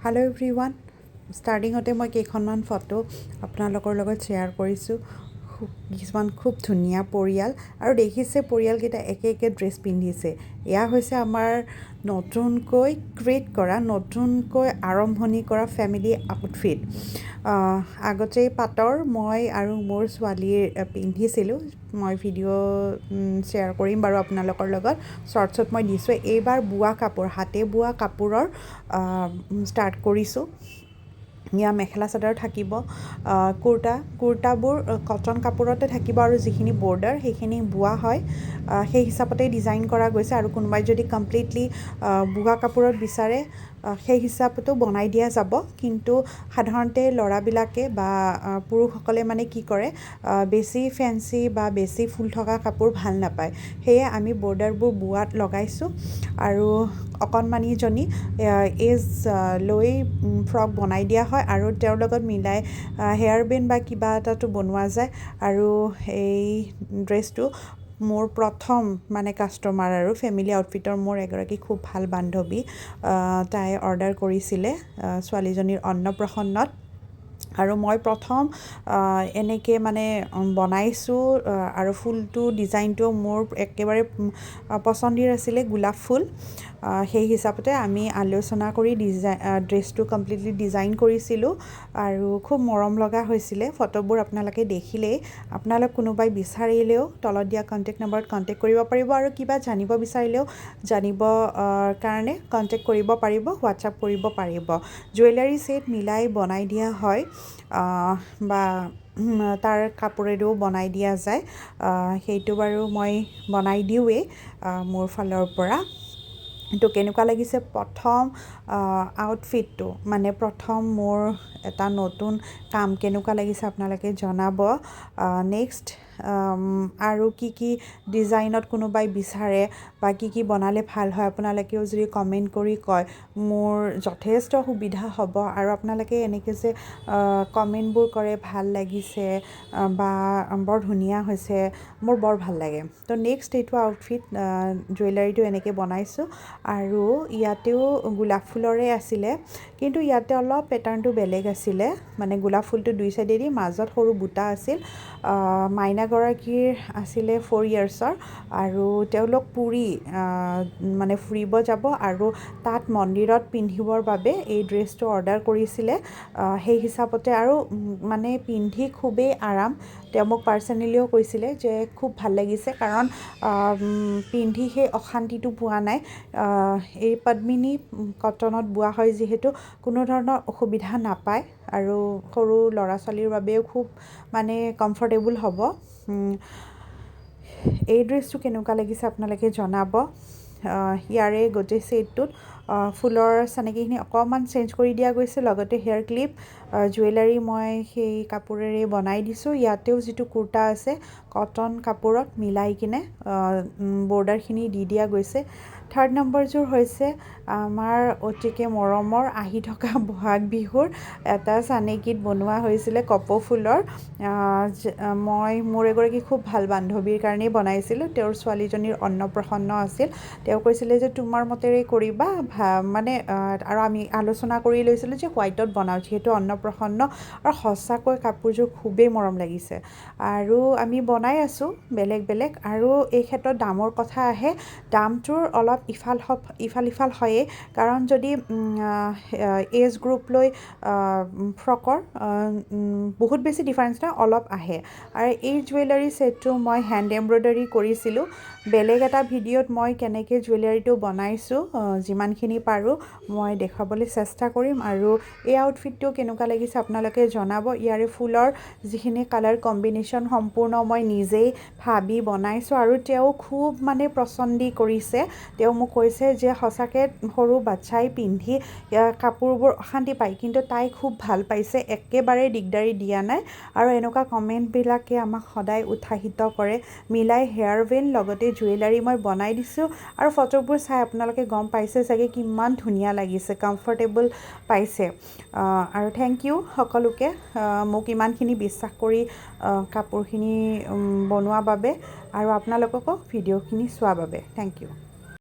hello' everyone ষ্টাৰ্টিঙতে মই কেইখনমান photo আপোনালোকৰ লগত শ্বেয়াৰ কৰিছোঁ কিছুমান খুব ধুনীয়া পৰিয়াল আৰু দেখিছে পৰিয়ালকেইটা একে একে ড্ৰেছ পিন্ধিছে এয়া হৈছে আমাৰ নতুনকৈ ক্ৰিয়েট কৰা নতুনকৈ আৰম্ভণি কৰা ফেমিলি আউটফিট আগতে পাটৰ মই আৰু মোৰ ছোৱালীৰ পিন্ধিছিলোঁ মই ভিডিঅ' শ্বেয়াৰ কৰিম বাৰু আপোনালোকৰ লগত শ্বৰ্টছত মই দিছোঁ এইবাৰ বোৱা কাপোৰ হাতে বোৱা কাপোৰৰ ষ্টাৰ্ট কৰিছোঁ ইয়া মেখেলা চাদৰ থাকিব কুৰ্তাবোৰ কটন কাপোৰতে থাকিব আৰু যিখিনি বৰ্ডাৰ সেইখিনি বোৱা হয় সেই হিচাপতে ডিজাইন কৰা গৈছে আৰু কোনোবাই যদি কমপ্লিটলি বোৱা কাপোৰত বিচাৰে সেই হিচাপতো বনাই দিয়া যাব কিন্তু সাধাৰণতে ল'ৰাবিলাকে বা পুৰুষসকলে মানে কি কৰে বেছি ফেঞ্চি বা বেছি ফুল থকা কাপোৰ ভাল নাপায় সেয়ে আমি বৰ্ডাৰবোৰ বোৱাত লগাইছোঁ আৰু অকণমানিজনী এজ লৈ ফ্ৰক বনাই দিয়া হয় আৰু তেওঁৰ লগত মিলাই হেয়াৰ বেণ্ড বা কিবা এটাতো বনোৱা যায় আৰু এই ড্ৰেছটো মোৰ প্ৰথম মানে কাষ্টমাৰ আৰু ফেমিলি আউটফিটৰ মোৰ এগৰাকী খুব ভাল বান্ধৱী তাই অৰ্ডাৰ কৰিছিলে ছোৱালীজনীৰ অন্নপ্ৰসন্নত আৰু মই প্ৰথম এনেকৈ মানে বনাইছোঁ আৰু ফুলটো ডিজাইনটো মোৰ একেবাৰে পচন্দিৰ আছিলে গোলাপ ফুল সেই হিচাপতে আমি আলোচনা কৰি ড্ৰেছটো কমপ্লিটলি ডিজাইন কৰিছিলোঁ আৰু খুব মৰম লগা হৈছিলে ফটোবোৰ আপোনালোকে দেখিলেই আপোনালোক কোনোবাই বিচাৰিলেও তলত দিয়া কণ্টেক্ট নম্বৰত কণ্টেক্ট কৰিব পাৰিব আৰু কিবা জানিব বিচাৰিলেও জানিব কাৰণে কণ্টেক্ট কৰিব পাৰিব হোৱাটছআপ কৰিব পাৰিব জুৱেলাৰী ছেট মিলাই বনাই দিয়া হয় বা তাৰ কাপোৰেৰেও বনাই দিয়া যায় সেইটো বাৰু মই বনাই দিওঁৱেই মোৰ ফালৰ পৰা তো কেনেকুৱা লাগিছে প্ৰথম আউটফিটটো মানে প্ৰথম মোৰ এটা নতুন কাম কেনেকুৱা লাগিছে আপোনালোকে জনাব নেক্সট আৰু কি ডিজাইনত কোনোবাই বিচাৰে বা কি বনালে ভাল হয় আপোনালোকেও যদি কমেণ্ট কৰি কয় মোৰ যথেষ্ট সুবিধা হ'ব আৰু আপোনালোকে এনেকৈ যে কমেণ্টবোৰ কৰে ভাল লাগিছে বা বৰ ধুনীয়া হৈছে মোৰ বৰ ভাল লাগে তো নেক্সট এইটো আউটফিট জুৱেলাৰীটো এনেকৈ বনাইছোঁ আৰু ইয়াতেও গোলাপ ফুলৰে আছিলে কিন্তু ইয়াতে অলপ পেটাৰ্ণটো বেলেগ আছিলে মানে গোলাপ ফুলটো দুই চাইডেদি মাজত সৰু বুটা আছিল মাইনাগৰাকীৰ আছিলে 4 ইয়াৰ্ছৰ আৰু তেওঁলোক পুৰী মানে ফুৰিব যাব আৰু তাত মন্দিৰত পিন্ধিবৰ বাবে এই ড্ৰেছটো অৰ্ডাৰ কৰিছিলে সেই হিচাপতে আৰু মানে পিন্ধি খুবেই আৰাম তেওঁ মোক পাৰ্চনেলিও কৈছিলে যে খুব ভাল লাগিছে কাৰণ পিন্ধি সেই অশান্তিটো পোৱা নাই এই পদ্মিনী কটনত বোৱা হয় যিহেতু কোনো ধৰণৰ অসুবিধা নাপায় আৰু সৰু ল'ৰা ছোৱালীৰ বাবেও খুব মানে কমফৰ্টেবল হ'ব এই ড্ৰেছটো কেনেকুৱা লাগিছে আপোনালোকে জনাব ইয়াৰে গোটেই ছেটটোত ফুলৰ চানেকিখিনি অকণমান চেঞ্জ কৰি দিয়া গৈছে লগতে হেয়াৰ ক্লিপ জুৱেলাৰী মই সেই কাপোৰেৰে বনাই দিছোঁ ইয়াতেও যিটো কুৰ্তা আছে কটন কাপোৰত মিলাই কিনে বৰ্ডাৰখিনি দি দিয়া গৈছে থাৰ্ড নম্বৰযোৰ হৈছে আমাৰ অতিকে মৰমৰ আহি থকা বহাগ বিহুৰ এটা চানেকিত বনোৱা হৈছিলে কপৌ ফুলৰ মই মোৰ এগৰাকী খুব ভাল বান্ধৱীৰ কাৰণেই বনাইছিলোঁ তেওঁৰ ছোৱালীজনীৰ অন্নপ্ৰসন্ন আছিল তেওঁ কৈছিলে যে তোমাৰ মতেৰে কৰিবা মানে আৰু আমি আলোচনা কৰি লৈছিলোঁ যে হোৱাইটত বনাওঁ যিহেতু অন্নপ্ৰসন্ন আৰু সঁচাকৈ কাপোৰযোৰ খুবেই মৰম লাগিছে আৰু আমি বনাই আছোঁ বেলেগ আৰু এই ক্ষেত্ৰত দামৰ কথা আহে দামটোৰ অলপ ইফাল হয়েই কাৰণ যদি এজ গ্ৰুপ লৈ ফ্ৰকৰ বহুত বেছি ডিফাৰেঞ্চ নহয় অলপ আহে আৰু এই জুৱেলাৰী ছেটটো মই হেণ্ড এমব্ৰইডাৰী কৰিছিলোঁ বেলেগ এটা ভিডিঅ'ত মই কেনেকৈ জুৱেলাৰীটো বনাইছোঁ যিমানখিনি পাৰোঁ মই দেখুৱাবলৈ চেষ্টা কৰিম আৰু এই আউটফিটটো কেনেকুৱা লাগিছে আপোনালোকে জনাব ইয়াৰে ফুলৰ যিখিনি কালাৰ কম্বিনেশ্যন সম্পূৰ্ণ মই নিজেই ভাবি বনাইছোঁ আৰু তেওঁ খুব মানে পচন্দি কৰিছে তেওঁ মোক কৈছে যে সঁচাকৈ সৰু বাচ্ছাই পিন্ধি কাপোৰবোৰ অশান্তি পায় কিন্তু তাই খুব ভাল পাইছে একেবাৰে দিগদাৰি দিয়া নাই আৰু এনেকুৱা কমেণ্টবিলাকে আমাক সদায় উৎসাহিত কৰে মিলাই হেয়াৰ বেণ্ড লগতে জুৱেলাৰী মই বনাই দিছোঁ আৰু ফটোবোৰ চাই আপোনালোকে গম পাইছে চাগে কিমান ধুনীয়া লাগিছে কমফৰ্টেবল পাইছে আৰু থেংক ইউ সকলোকে মোক ইমানখিনি বিশ্বাস কৰি কাপোৰখিনি বনোৱাৰ বাবে আৰু আপোনালোককো ভিডিঅ'খিনি চোৱাৰ বাবে থেংক ইউ